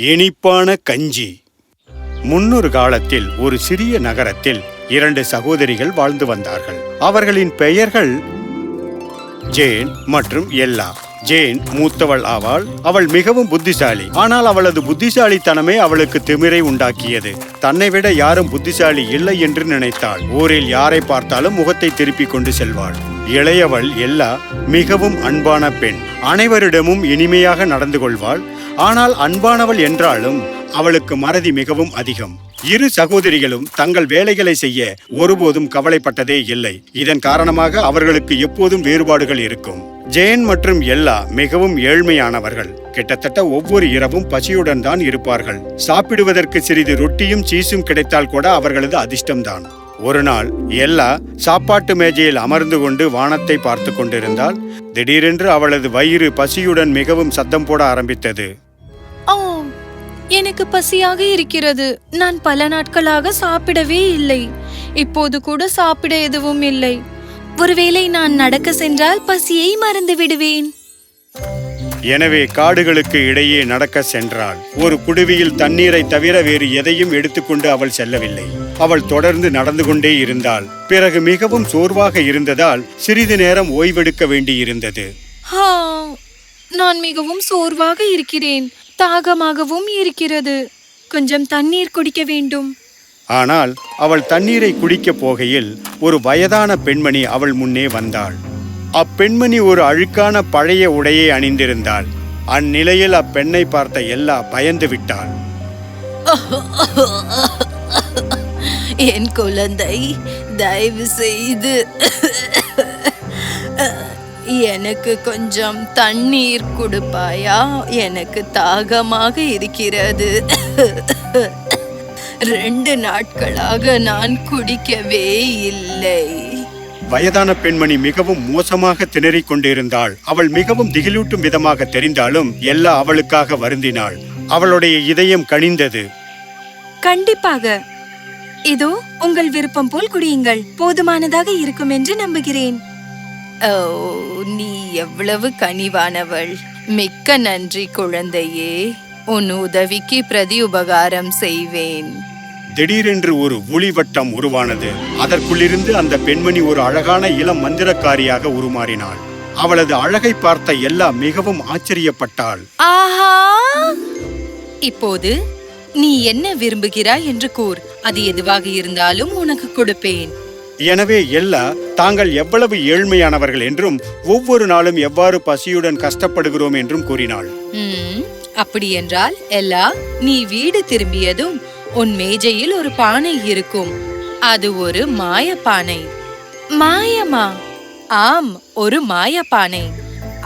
இனிப்பான கஞ்சி. முன்னொரு காலத்தில் ஒரு சிறிய நகரத்தில் 2 சகோதரிகள் வாழ்ந்து வந்தார்கள். அவர்களின் பெயர்கள் ஜேன் மற்றும் எல்லா. ஜேன் மூத்தவள் ஆவாள். அவள் மிகவும் புத்திசாலி. ஆனால் அவளது புத்திசாலித்தனமே அவளுக்கு திமிரை உண்டாக்கியது. தன்னை விட யாரும் புத்திசாலி இல்லை என்று நினைத்தாள். ஊரில் யாரை பார்த்தாலும் முகத்தை திருப்பிக் கொண்டு செல்வாள். இளையவள் எல்லா மிகவும் அன்பான பெண். அனைவரிடமும் இனிமையாக நடந்து கொள்வாள். ஆனால் அன்பானவள் என்றாலும் அவளுக்கு மறதி மிகவும் அதிகம். இரு சகோதரிகளும் தங்கள் வேலைகளை செய்ய ஒருபோதும் கவலைப்பட்டதே இல்லை. இதன் காரணமாக அவர்களுக்கு எப்போதும் வேறுபாடுகள் இருக்கும். ஜேன் மற்றும் எல்லா மிகவும் ஏழ்மையானவர்கள். கிட்டத்தட்ட ஒவ்வொரு இரவும் பசியுடன் தான் இருப்பார்கள். சாப்பிடுவதற்கு சிறிது ரொட்டியும் சீஸும் கிடைத்தால் கூட அவர்களது அதிர்ஷ்டம்தான். ஒரு நாள் எல்லா சாப்பாட்டு மேஜையில் அமர்ந்து கொண்டு வானத்தை பார்த்து கொண்டிருந்தாள். திடீரென்று அவளது வயிறு பசியுடன் மிகவும் சத்தம் போட ஆரம்பித்தது. எனக்கு பசியாக இருக்கிறது. நான் பல நாட்களாக சாப்பிடவே இல்லை. இப்போது கூட சாப்பிட எதுவும் இல்லை. ஒருவேளை நான் நடக்க சென்றால் பசியை மறந்து விடுவேன். எனவே காடுகளுக்கு இடையே நடக்க சென்றாள். ஒரு குடுவையில் தண்ணீரை தவிர வேறு எதையும் எடுத்துக்கொண்டு அவள் செல்லவில்லை. அவள் தொடர்ந்து நடந்து கொண்டே இருந்தாள். பிறகு மிகவும் சோர்வாக இருந்ததால் சிறிது நேரம் ஓய்வெடுக்க வேண்டியிருந்தது. நான் மிகவும் சோர்வாக இருக்கிறேன். தாகமாகவும் இருக்கிறது. கொஞ்சம் தண்ணீர் குடிக்க வேண்டும். ஆனால் அவள் தண்ணீரை குடிக்கப் போகையில் ஒரு வயதான பெண்மணி அவள் முன்னே வந்தாள். அப்பெண்மணி ஒரு அழுக்கான பழைய உடையை அணிந்திருந்தாள். அந்நிலையில் அப்பெண்ணை பார்த்த எல்லா பயந்து விட்டாள். என் குழந்தை, தயவு செய்து எனக்கு கொஞ்சம் தண்ணீர் கொடுப்பாயா? எனக்கு தாகமாக இருக்கிறது. 2 நாட்களாக நான் குடிக்கவே இல்லை. வயதான பெண்மணி மிகவும் மோசமாக திணறிக் கொண்டிருந்தாள். அவள் மிகவும் திகிலூட்டும் விதமாக தெரிந்தாலும் எல்லா அவளுக்காக வருந்தினாள். அவளுடைய இதயம் கனிந்தது. கண்டிப்பாக. இதோ உங்கள் விருப்பம் போல் குடியுங்கள். போதுமானதாக இருக்கும் என்று நம்புகிறேன். நீ எவ்வளவு கனிவானவள். மிக்க நன்றி குழந்தையே. உன் உதவிக்கு பிரதி உபகாரம் செய்வேன். திடீரென்று ஒரு ஒளிவட்டம் உருவானது. அதற்குள்ளிருந்து அந்த பெண்மணி ஒரு அழகான இளம் மந்திரக்காரியாக உருமாறினாள். அவளது அழகை பார்த்த எல்லா மிகவும் ஆச்சரியப்பட்டாள். ஆஹா! இப்போது நீ என்ன விரும்புகிறாய் என்று கூர். அது எதுவாக இருந்தாலும் உனக்கு கொடுப்பேன். எனவே எல்லா தாங்கள் எவ்வளவு ஏழ்மையானவர்கள் என்றும் ஒவ்வொரு நாளும் எவ்வாறு பசியுடன் கஷ்டப்படுகிறோம் என்றும் கூறினாள். அப்படி என்றால் எல்லா, நீ வீடு திரும்பியதும் உன் மேஜையில் ஒரு பானை இருக்கும். அது ஒரு மாயப்பானை. மாயமா? ஆம், ஒரு மாயப்பானை.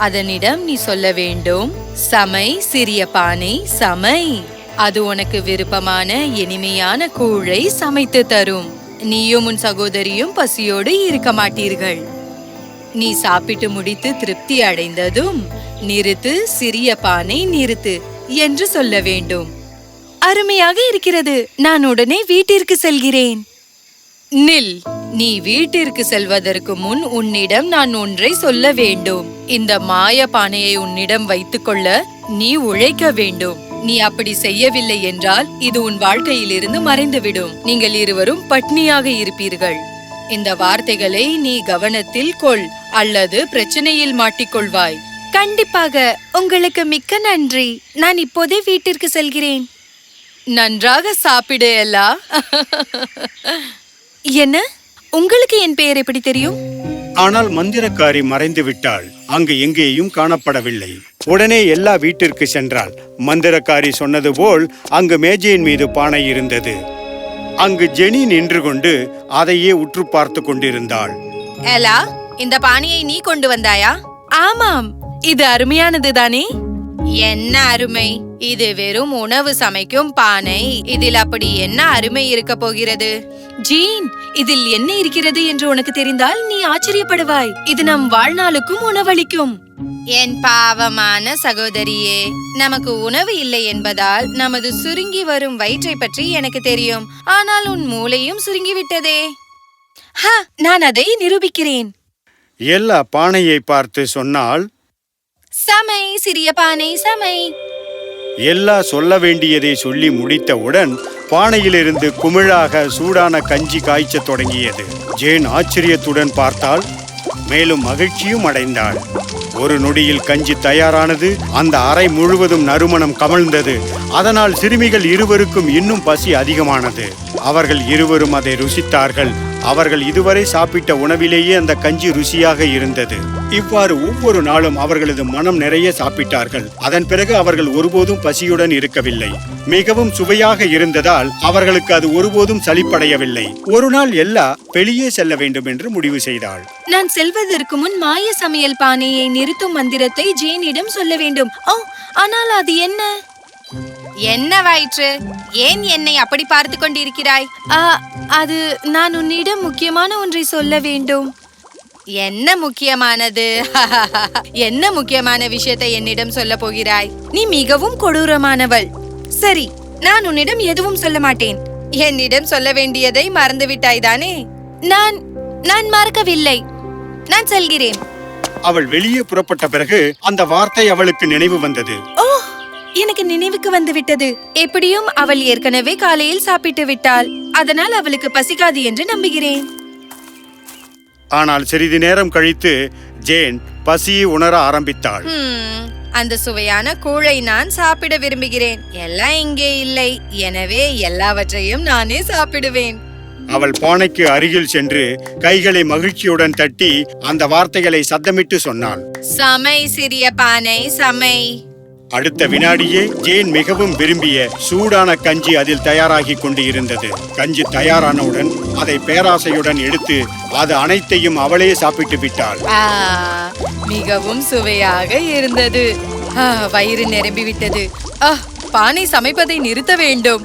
அதனிடம் நீ சொல்ல வேண்டும், சமை சிறிய பானை சமை. அது உனக்கு விருப்பமான இனிமையான கூழை சமைத்து தரும். நீயும் உன் சகோதரியும் பசியோடு இருக்க மாட்டீர்கள். நீ சாப்பிட்டு முடித்து திருப்தி அடைந்ததும் நிறுத்து, சிறிய பானை நிறுத்து என்று சொல்ல வேண்டும். அருமையாக இருக்கிறது. நான் உடனே வீட்டிற்கு செல்கிறேன். நில். நீ வீட்டிற்கு செல்வதற்கு முன் உன்னிடம் நான் ஒன்றை சொல்ல வேண்டும். இந்த மாய பானையை உன்னிடம் வைத்துக் கொள்ள நீ உழைக்க வேண்டும். நீ அப்படி செய்யவில்லை என்றால் இது உன் வாழ்க்கையிலிருந்து மறைந்துவிடும். நீங்கள் இருவரும் பட்னியாக இருப்பீர்கள். இந்த வார்த்தைகளை நீ கவனத்தில் கொள், அல்லது பிரச்சனையில் மாட்டிக்கொள்வாய். கண்டிப்பாக. உங்களுக்கு மிக்க நன்றி. நான் இப்போதே வீட்டிற்கு செல்கிறேன். நன்றாக சாப்பிடு எல்லா. என்ன? உங்களுக்கு என் பெயர் எப்படி தெரியும்? ஆனால் மந்திரக்காரி மறைந்து விட்டாள். அங்கு எங்கேயும் காணப்படவில்லை. உடனே எல்லா வீட்டிற்கு சென்றாள். மந்திரக்காரி சொன்னது போல் அங்கு மேஜையின் மீது பானை இருந்தது. அங்கு ஜெனி நின்று கொண்டு அதையே உற்று பார்த்து கொண்டிருந்தாள். எலா, இந்த பானையை நீ கொண்டு வந்தாயா? ஆமாம். இது அருமையானது தானே? என்ன அருமை? இது வெறும் உணவு சமைக்கும் பானை. இதில் அப்படி என்ன அருமை இருக்க போகிறது? ஜீன், இதில் என்ன இருக்கிறது என்று உனக்கு தெரிந்தால் நீ ஆச்சரியப்படுவாய். இது நம் வாழ்நாளுக்கும் உணவளிக்கும். என் பாவமான சகோதரியே, நமக்கு உணவு இல்லை என்பதால் நமது சுருங்கி வரும் வயிற்றை பற்றி எனக்கு தெரியும். ஆனால் உன் மூளையும் சுருங்கிவிட்டதே. நான் அதை நிரூபிக்கிறேன். எல்லா பானையை பார்த்து சொன்னால், சமை சிறிய பானை சமை. எல்லா சொல்ல வேண்டியதை சொல்லி முடித்தவுடன் பானையிலிருந்து குமிழாக சூடான கஞ்சி காய்ச்சத் தொடங்கியது. ஜேன் ஆச்சரியத்துடன் பார்த்தாள், மேலும் மகிழ்ச்சியும் அடைந்தாள். ஒரு நொடியில் கஞ்சி தயாரானது. அந்த அறை முழுவதும் நறுமணம் கமழ்ந்தது. அதனால் சிறுமிகள் இருவருக்கும் இன்னும் பசி அதிகமானது. அவர்கள் இருவரும் அதை ருசித்தார்கள். அவர்கள் இதுவரை சாப்பிட்ட உணவிலேயே அந்த கஞ்சி ருசியாக இருந்தது. இவ்வாறு ஒவ்வொரு நாளும் அவர்களது மனம் நிறைய சாப்பிட்டார்கள். அதன் பிறகு அவர்கள் ஒருபோதும் பசியுடன் இருக்கவில்லை. மிகவும் சுவையாக இருந்ததால் அவர்களுக்கு அது ஒருபோதும் சலிப்படையவில்லை. ஒரு நாள் எல்லா வெளியே செல்ல வேண்டும் என்று முடிவு செய்தாள். நான் செல்வதற்கு முன் மாய சமையல் பானையை நிறுத்தும் மந்திரத்தை ஜேனிடம் சொல்ல வேண்டும். ஓ, ஆனால் அது என்ன? என்னவாயிற்று? ஏன் என்னை அப்படி பார்த்து கொண்டிருக்கிறாய்? அது நான் உன்னிடம் முக்கியமான ஒன்றை சொல்ல வேண்டும். என்ன முக்கியமானது? என்ன முக்கியமான விஷயத்தை என்னிடம் சொல்ல போகிறாய்? நீ மிகவும் கொடூரமானவள். சரி, நான் உன்னிடம் எதுவும் சொல்ல மாட்டேன். என்னிடம் சொல்ல வேண்டியதை மறந்துவிட்டாய் தானே? நான் மறக்கவில்லை. நான் செல்கிறேன். அவள் வெளியே புறப்பட்ட பிறகு அந்த வார்த்தை அவளுக்கு நினைவு வந்தது. ஓ, எனக்கு நினைவுக்கு வந்துவிட்டது. எப்படியும் அவள் ஏற்கனவே காலையில் சாப்பிட்டு விட்டாள். அதனால் அவளுக்கு பசிக்காது என்று நம்புகிறேன். ஆனால் சிறிது நேரம் கழித்து ஜேன் பசியை உணர ஆரம்பித்தாள். அந்த சுவையான கூழை நான் சாப்பிட விரும்புகிறேன். எல்லாம் இங்கே இல்லை. எனவே எல்லாவற்றையும் நானே சாப்பிடுவேன். அவள் பானைக்கு அருகில் சென்று கைகளை மகிழ்ச்சியுடன் தட்டி அந்த வார்த்தைகளை சத்தமிட்டு சொன்னாள். சமை சிறிய பானை சமை. அடுத்த வினாடியே ஜேன் மிகவும் விரும்பிய சூடான கஞ்சி அதில் தயாராகி கொண்டு இருந்தது. கஞ்சி தயாரானவுடன் அதை பேராசையுடன் எடுத்து அது அனைத்தையும் அவளே சாப்பிட்டு விட்டாள். மிகவும் சுவையாக இருந்தது. வயிறு நிரம்பிவிட்டது. பானை சமைப்பதை நிறுத்த வேண்டும்.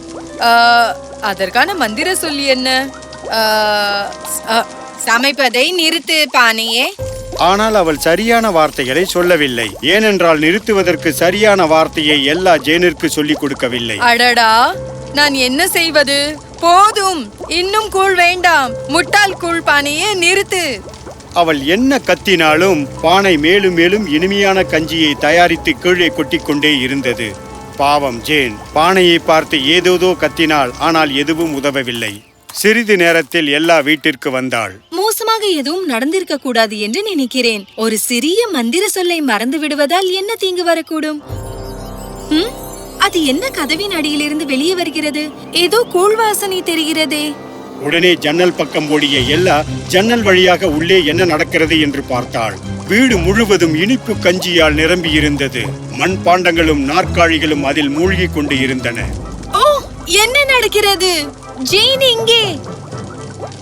அதற்கான மந்திர சொல்லி என்ன? சமைப்பதை நிறுத்து பானையே. ஆனால் அவள் சரியான வார்த்தைகளை சொல்லவில்லை. ஏனென்றால் நிறுத்துவதற்கு சரியான வார்த்தையை எல்லா ஜேனிற்கு சொல்லிக் கொடுக்கவில்லை. அடடா, நான் என்ன செய்வது? போதும், இன்னும் கூழ் வேண்டாம். முட்டாள் கூழ் பானையே, நிறுத்து. அவள் என்ன கத்தினாலும் பானை மேலும் மேலும் இனிமையான கஞ்சியை தயாரித்து கீழே கொட்டிக்கொண்டே இருந்தது. பாவம் ஜேன் பானையை பார்த்து ஏதோதோ கத்தினாள். ஆனால் எதுவும் உதவவில்லை. சிறிது நேரத்தில் எல்லா வீட்டிற்கு வந்தாள். மோசமாக எதுவும் நடந்திருக்க கூடாது என்று நினைக்கிறேன். ஒரு சிறிய மந்திர சொல்லை மறந்து விடுவதால் என்ன தீங்கு வரக்கூடும்? அது என்ன கதவின் அடியிலிருந்து வெளியே வருகிறது? ஏதோ கூழ் வாசனை தெரிகிறதே. உடனே ஜன்னல் பக்கம் ஓடிய எல்லா ஜன்னல் வழியாக உள்ளே என்ன நடக்கிறது என்று பார்த்தாள். வீடு முழுவதும் இனிப்பு கஞ்சியால் நிரம்பி இருந்தது. மண் பாண்டங்களும் நாற்காலிகளும் அதில் மூழ்கி கொண்டு இருந்தன. ஓ, என்ன நடக்கிறது? ஜேன் எங்கே?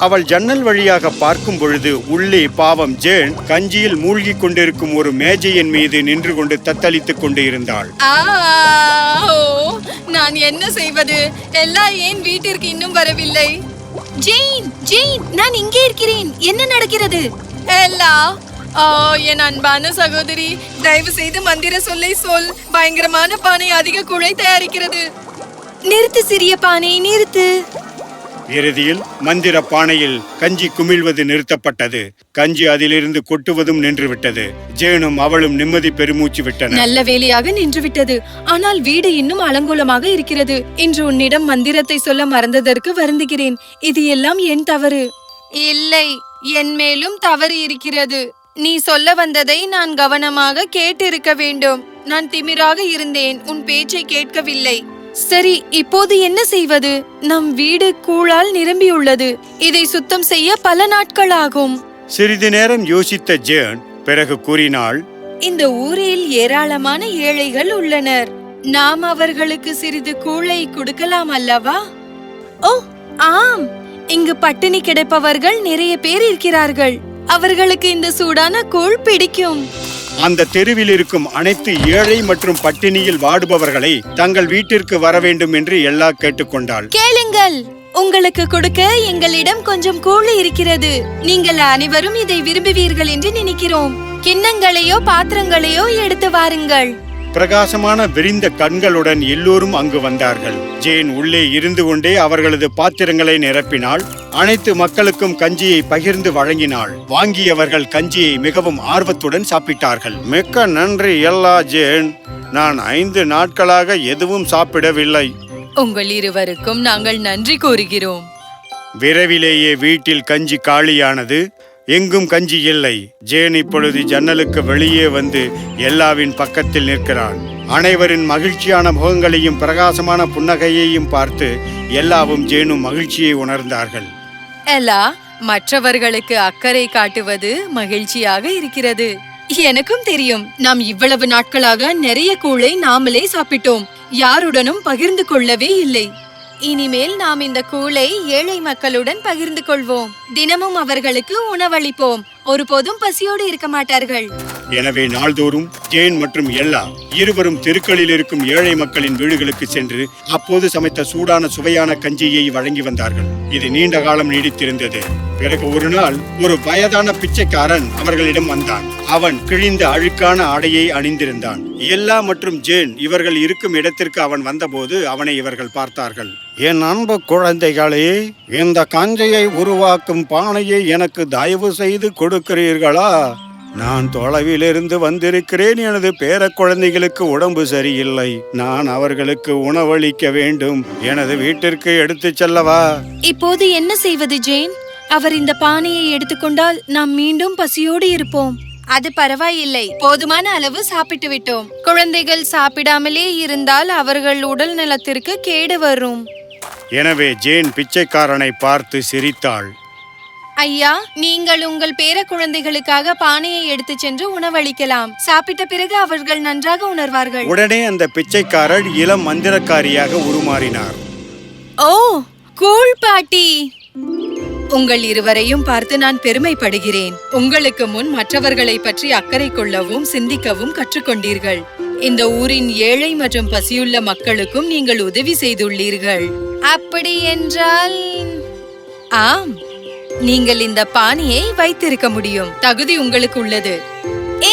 அவள் ஜன்னல் வழியாக பார்க்கும் பொழுது உள்ளே பாவம் ஜேன் கஞ்சியில் மூழ்கி கொண்டிருக்கும் ஒரு மேஜையின் மீது நின்று கொண்டு தத்தளித்துக் கொண்டு இருந்தாள். நான் என்ன செய்வது? எல்லாம் ஏன் வீட்டிற்கு இன்னும் வரவில்லை? ஜேன், ஜேன், நான் இங்கே இருக்கிறேன். என்ன நடக்கிறது? எல்லா, என் அன்பான சகோதரி, தயவு செய்து மந்திர சொல்லை சொல். பயங்கரமான பானை அதிக குழை தயாரிக்கிறது. நிறுத்து சிறிய பானை, நிறுத்து. இறுதியில் மந்திர பானையில் கஞ்சி குமிழ்வது நிறுத்தப்பட்டது. கஞ்சி அதிலிருந்து கொட்டுவதும் நின்றுவிட்டது. ஜேனும் அவளும் நிம்மதி பெருமூச்சு விட்டனர். நல்ல வேலையாக நின்றுவிட்டது. ஆனால் வீடு இன்னும் அலங்கோலமாக இருக்கிறது. இன்று உன்னிடம் மந்திரத்தை சொல்ல மறந்ததற்கு வருந்துகிறேன். இது எல்லாம் என் தவறு. இல்லை, என் மேலும் தவறு இருக்கிறது. நீ சொல்ல வந்ததை நான் கவனமாக கேட்டிருக்க வேண்டும். நான் திமிராக இருந்தேன். உன் பேச்சை கேட்கவில்லை. சரி, இப்போது என்ன செய்வது? நம் வீடு கூழால் நிரம்பியுள்ளது. இதை சுத்தம் செய்ய பல நாட்கள் ஆகும். சிறிது நேரம் யோசித்த ஜேன் பிறகு கூறினாள், இந்த ஊரில் ஏராளமான ஏழைகள் உள்ளனர். நாம் அவர்களுக்கு சிறிது கூழை கொடுக்கலாம் அல்லவா? ஓ ஆம், இங்கு பட்டினி கிடப்பவர்கள் நிறைய பேர் இருக்கிறார்கள். அவர்களுக்கு இந்த சூடான கூழ் பிடிக்கும். அந்த தெருவில் இருக்கும் அனைத்து ஏழை மற்றும் பட்டினியில் வாடுபவர்களை தங்கள் வீட்டிற்கு வர வேண்டும் என்று எல்லா கேட்டுக்கொண்டாள். கேளுங்கள், உங்களுக்கு கொடுக்க எங்களிடம் கொஞ்சம் கூழ் இருக்கிறது. நீங்கள் அனைவரும் இதை விரும்புவீர்கள் என்று நினைக்கிறோம். கிண்ணங்களையோ பாத்திரங்களையோ எடுத்து வாருங்கள். பிரகாசமான விரிந்த கண்களுடன் எல்லோரும் அங்கு வந்தார்கள். ஜேன் உள்ளே இருந்து கொண்டே அவர்களது பாத்திரங்களை நிரப்பினாள். அனைத்து மக்களுக்கும் கஞ்சியை பகிர்ந்து வழங்கினாள். வாங்கியவர்கள் கஞ்சியை மிகவும் ஆர்வத்துடன் சாப்பிட்டார்கள். மிக்க நன்றி எல்லா ஜேன். நான் 5 நாட்களாக எதுவும் சாப்பிடவில்லை. உங்கள் இருவருக்கும் நாங்கள் நன்றி கூறுகிறோம். விரைவிலேயே வீட்டில் கஞ்சி காலியானது. எங்கும் கஞ்சி இல்லை. ஜேன் இப்பொழுது ஜன்னலுக்கு வெளியே வந்து எல்லாவின் பக்கத்தில் நிற்கிறாள். அனைவரின் மகிழ்ச்சியான முகங்களையும் பிரகாசமான புன்னகையையும் பார்த்து எல்லாவும் ஜேனும் மகிழ்ச்சியை உணர்ந்தார்கள். எல்லா மற்றவர்களுக்கு அக்கறை காட்டுவது மகிழ்ச்சியாக இருக்கிறது. எனக்கும் தெரியும். நாம் இவ்வளவு நாட்களாக நிறைய கூழை நாமளே சாப்பிட்டோம். யாருடனும் பகிர்ந்து கொள்ளவே இல்லை. இனிமேல் நாம் இந்த கூழை ஏழை மக்களுடன் பகிர்ந்து கொள்வோம். தினமும் அவர்களுக்கு உணவளிப்போம். ஒருபோதும் பசியோடு இருக்க மாட்டார்கள். எனவே நாள்தோறும் ஜேன் மற்றும் எல்லா இருவரும் தெருக்களில் இருக்கும் ஏழை மக்களின் வீடுகளுக்கு சென்று அப்போது சமைத்த சூடான சுவையான கஞ்சியை வழங்கி வந்தார்கள். இது நீண்ட காலம் நீடித்திருந்தது. பிறகு ஒரு நாள் ஒரு வயதான பிச்சைக்காரன் அவர்களிடம் வந்தான். அவன் கிழிந்த அழுக்கான ஆடையை அணிந்திருந்தான். எல்லா மற்றும் ஜேன் இவர்கள் இருக்கும் இடத்திற்கு அவன் வந்தபோது அவனை இவர்கள் பார்த்தார்கள். என் அன்பு குழந்தைகளே, இந்த கஞ்சியை உருவாக்கும் பானையை எனக்கு தயவு செய்து கொடுக்கிறீர்களா? நான் தொலைவிலிருந்து வந்திருக்கிறேன். எனது பேர குழந்தைகளுக்கு உடம்பு சரியில்லை. நான் அவர்களுக்கு உணவளிக்க வேண்டும். எனது வீட்டிற்கு எடுத்துச் செல்லவா? இப்போது என்ன செய்வது ஜேன்? அவர் இந்த பானையை எடுத்துக்கொண்டால் நாம் மீண்டும் பசியோடு இருப்போம். அது பரவாயில்லை. போதுமான அளவு சாப்பிட்டு விட்டோம். குழந்தைகள் சாப்பிடாமலே இருந்தால் அவர்கள் உடல் நலத்திற்கு கேடு வரும். எனவே ஜேன் பிச்சைக்காரனை பார்த்து சிரித்தாள். ஐயா, நீங்கள் உங்கள் பேர குழந்தைகளுக்காக பானையை எடுத்து சென்று உணவளிக்கலாம். சாப்பிட்ட பிறகு அவர்கள் நன்றாக உணர்வார்கள். உடனே அந்த பிச்சைக்காரர் இளம் மந்திரக்காரியாக உருமாறினார். ஓ, கூல் பாட்டி! உங்கள் இருவரையும் பார்த்து நான் பெருமைப்படுகிறேன். உங்களுக்கு முன் மற்றவர்களை பற்றி அக்கறை கொள்ளவும் சிந்திக்கவும் கற்றுக்கொண்டீர்கள். இந்த ஊரின் ஏழை மற்றும் பசியுள்ள மக்களுக்கும் நீங்கள் உதவி செய்துள்ளீர்கள். அப்படி என்றால் ஆம், நீங்கள் இந்த பானையை வைத்திருக்க முடியும். தகுதி உங்களுக்கு உள்ளது.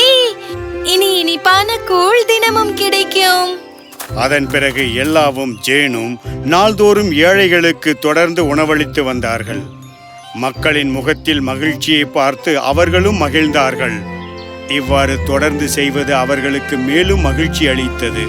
ஏய், இனி இனிப்பான கூழ் தினமும் கிடைக்கும். அதன் பிறகு எல்லாவும் ஜேனும் நாள்தோறும் ஏழைகளுக்கு தொடர்ந்து உணவளித்து வந்தார்கள். மக்களின் முகத்தில் மகிழ்ச்சியை பார்த்து அவர்களும் மகிழ்ந்தார்கள். இவ்வாறு தொடர்ந்து செய்வது அவர்களுக்கு மேலும் மகிழ்ச்சி அளித்தது.